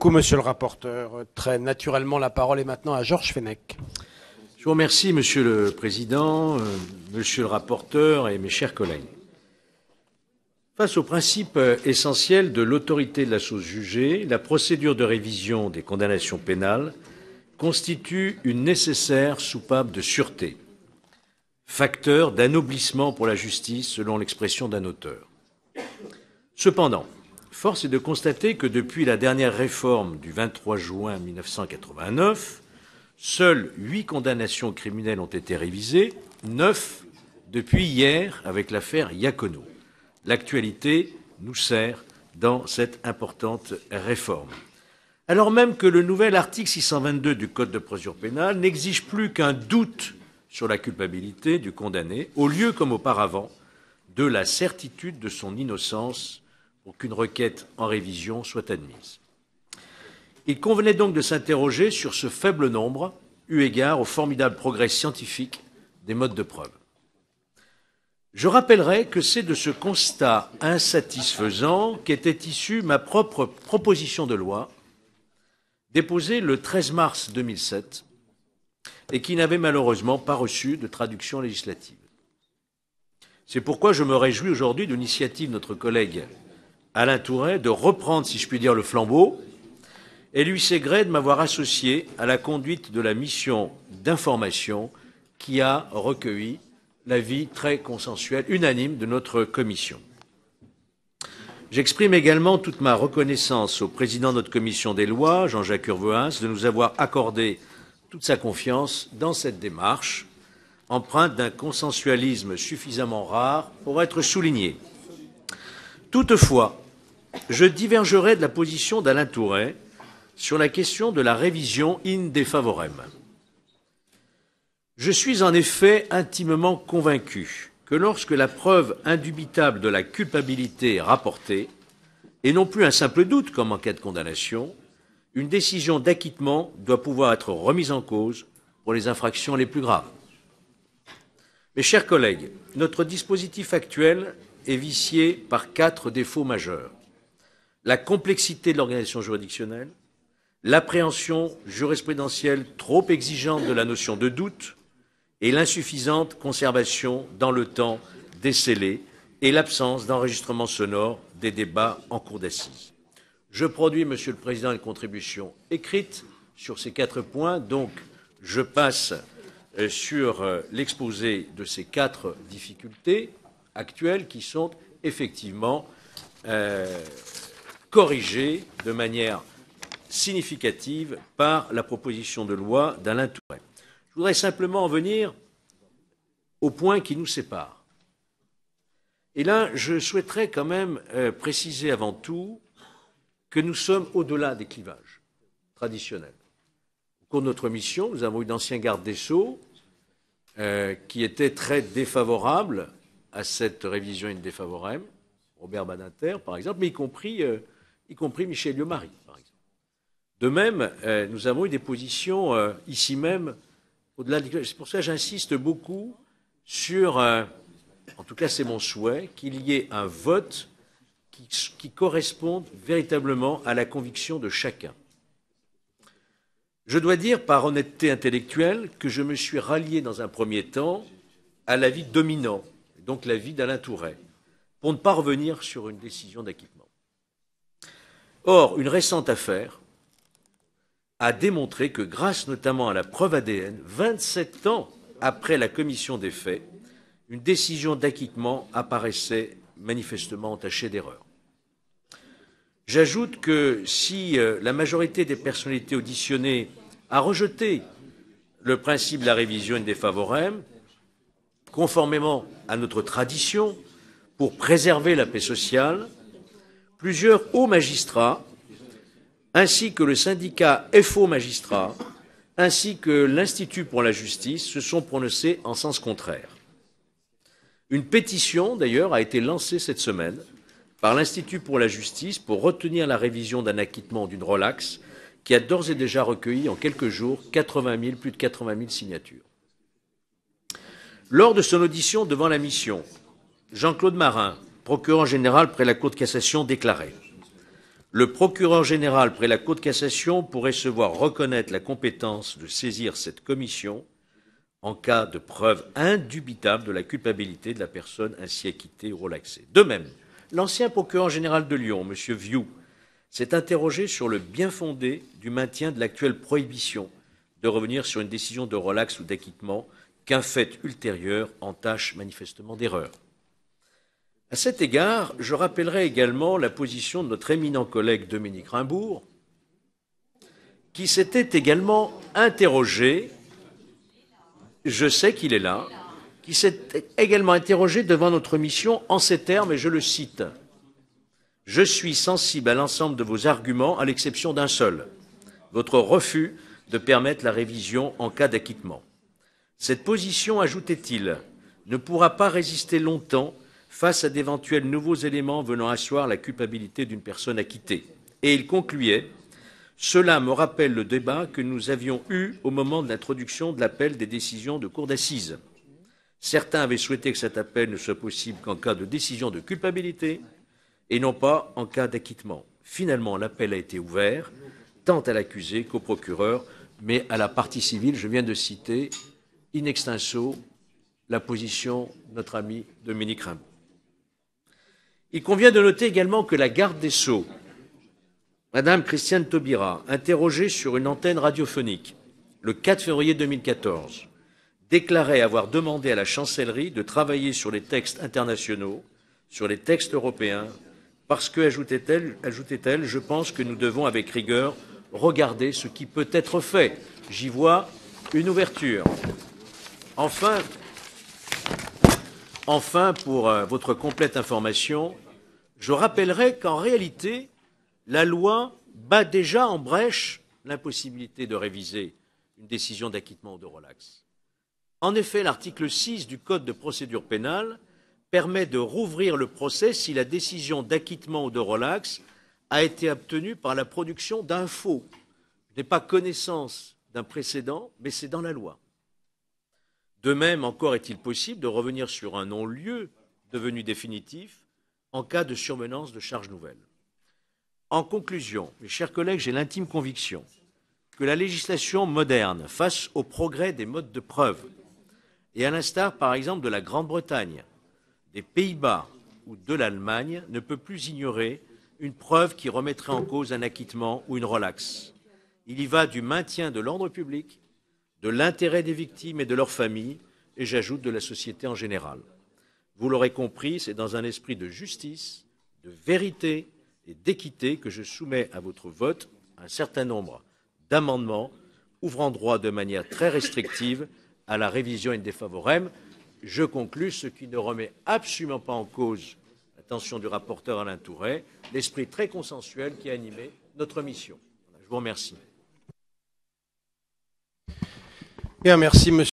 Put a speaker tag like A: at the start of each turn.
A: Monsieur le rapporteur. Très naturellement, la parole est maintenant à Georges Fenech.
B: Je vous remercie, Monsieur le Président, Monsieur le rapporteur et mes chers collègues. Face au principe essentiel de l'autorité de la chose jugée, la procédure de révision des condamnations pénales constitue une nécessaire soupape de sûreté, facteur d'anoblissement pour la justice, selon l'expression d'un auteur. Cependant, force est de constater que depuis la dernière réforme du 23 juin 1989, seules 8 condamnations criminelles ont été révisées, 9 depuis hier avec l'affaire Iacono. L'actualité nous sert dans cette importante réforme. Alors même que le nouvel article 622 du Code de procédure pénale n'exige plus qu'un doute sur la culpabilité du condamné, au lieu, comme auparavant, de la certitude de son innocence pour qu'une requête en révision soit admise. Il convenait donc de s'interroger sur ce faible nombre, eu égard au formidable progrès scientifique des modes de preuve. Je rappellerai que c'est de ce constat insatisfaisant qu'était issue ma propre proposition de loi, déposée le 13 mars 2007, et qui n'avait malheureusement pas reçu de traduction législative. C'est pourquoi je me réjouis aujourd'hui de l'initiative de notre collègue Alain Tourret de reprendre, si je puis dire, le flambeau, et lui sait gré de m'avoir associé à la conduite de la mission d'information qui a recueilli l'avis très consensuel, unanime de notre commission. J'exprime également toute ma reconnaissance au président de notre commission des lois, Jean-Jacques Urvoas, de nous avoir accordé toute sa confiance dans cette démarche, empreinte d'un consensualisme suffisamment rare pour être souligné. Toutefois, je divergerai de la position d'Alain Tourret sur la question de la révision in défavorem. Je suis en effet intimement convaincu que lorsque la preuve indubitable de la culpabilité est rapportée, et non plus un simple doute comme en cas de condamnation, une décision d'acquittement doit pouvoir être remise en cause pour les infractions les plus graves. Mes chers collègues, notre dispositif actuel est vicié par 4 défauts majeurs. La complexité de l'organisation juridictionnelle, l'appréhension jurisprudentielle trop exigeante de la notion de doute et l'insuffisante conservation dans le temps des scellés et l'absence d'enregistrement sonore des débats en cour d'assises. Je produis, Monsieur le Président, une contribution écrite sur ces 4 points, donc je passe sur l'exposé de ces 4 difficultés actuelles qui sont effectivement corrigées de manière significative par la proposition de loi d'Alain Tourret. Je voudrais simplement en venir au point qui nous sépare. Et là, je souhaiterais quand même préciser avant tout que nous sommes au-delà des clivages traditionnels. Au cours de notre mission, nous avons eu d'anciens gardes des Sceaux qui étaient très défavorables à cette révision in défavorem, Robert Badinter, par exemple, mais y compris Michel Lieumarie, par exemple. De même, nous avons eu des positions ici même au-delà des... C'est pour ça que j'insiste beaucoup sur, en tout cas c'est mon souhait, qu'il y ait un vote qui corresponde véritablement à la conviction de chacun. Je dois dire, par honnêteté intellectuelle, que je me suis rallié dans un premier temps à l'avis dominant, donc l'avis d'Alain Tourret, pour ne pas revenir sur une décision d'acquittement. Or, une récente affaire a démontré que, grâce notamment à la preuve ADN, 27 ans après la commission des faits, une décision d'acquittement apparaissait manifestement entachée d'erreur. J'ajoute que si la majorité des personnalités auditionnées a rejeté le principe de la révision in défavorem, conformément à notre tradition, pour préserver la paix sociale, plusieurs hauts magistrats, ainsi que le syndicat FO Magistrats, ainsi que l'Institut pour la justice, se sont prononcés en sens contraire. Une pétition, d'ailleurs, a été lancée cette semaine par l'Institut pour la justice pour retenir la révision d'un acquittement ou d'une relaxe qui a d'ores et déjà recueilli en quelques jours plus de 80 000 signatures. Lors de son audition devant la mission, Jean-Claude Marin, procureur général près la Cour de cassation, déclarait Le procureur général près la Cour de cassation pourrait se voir reconnaître la compétence de saisir cette commission en cas de preuve indubitable de la culpabilité de la personne ainsi acquittée ou relaxée. De même, l'ancien procureur général de Lyon, M. Vioux, s'est interrogé sur le bien-fondé du maintien de l'actuelle prohibition de revenir sur une décision de relax ou d'acquittement qu'un fait ultérieur entache manifestement d'erreur. À cet égard, je rappellerai également la position de notre éminent collègue Dominique Raimbourg, qui s'était également interrogé, je sais qu'il est là, qui s'est également interrogé devant notre mission en ces termes, et je le cite. « Je suis sensible à l'ensemble de vos arguments, à l'exception d'un seul, votre refus de permettre la révision en cas d'acquittement. Cette position, ajoutait-il, ne pourra pas résister longtemps face à d'éventuels nouveaux éléments venant asseoir la culpabilité d'une personne acquittée. » Et il concluait « Cela me rappelle le débat que nous avions eu au moment de l'introduction de l'appel des décisions de cour d'assises. Certains avaient souhaité que cet appel ne soit possible qu'en cas de décision de culpabilité et non pas en cas d'acquittement. Finalement, l'appel a été ouvert, tant à l'accusé qu'au procureur, mais à la partie civile, je viens de citer, in extenso, la position de notre ami Dominique Raimbourg. Il convient de noter également que la garde des Sceaux, Madame Christiane Taubira, interrogée sur une antenne radiophonique le 4 février 2014, déclarait avoir demandé à la chancellerie de travailler sur les textes internationaux, sur les textes européens, parce que, ajoutait-elle, je pense que nous devons avec rigueur regarder ce qui peut être fait. J'y vois une ouverture. Enfin, pour votre complète information, je rappellerai qu'en réalité, la loi bat déjà en brèche l'impossibilité de réviser une décision d'acquittement ou de relax. En effet, l'article 6 du Code de procédure pénale permet de rouvrir le procès si la décision d'acquittement ou de relax a été obtenue par la production d'un faux. Je n'ai pas connaissance d'un précédent, mais c'est dans la loi. De même, encore est-il possible de revenir sur un non-lieu devenu définitif en cas de survenance de charges nouvelles. En conclusion, mes chers collègues, j'ai l'intime conviction que la législation moderne, face au progrès des modes de preuve, et à l'instar, par exemple, de la Grande-Bretagne, des Pays-Bas ou de l'Allemagne, ne peut plus ignorer une preuve qui remettrait en cause un acquittement ou une relaxe. Il y va du maintien de l'ordre public, de l'intérêt des victimes et de leurs familles, et j'ajoute de la société en général. Vous l'aurez compris, c'est dans un esprit de justice, de vérité et d'équité que je soumets à votre vote un certain nombre d'amendements ouvrant droit de manière très restrictive à la révision in défavorem. Je conclus, ce qui ne remet absolument pas en cause l'attention du rapporteur Alain Tourret, l'esprit très consensuel qui a animé notre mission. Je vous remercie.
A: Bien, merci, monsieur.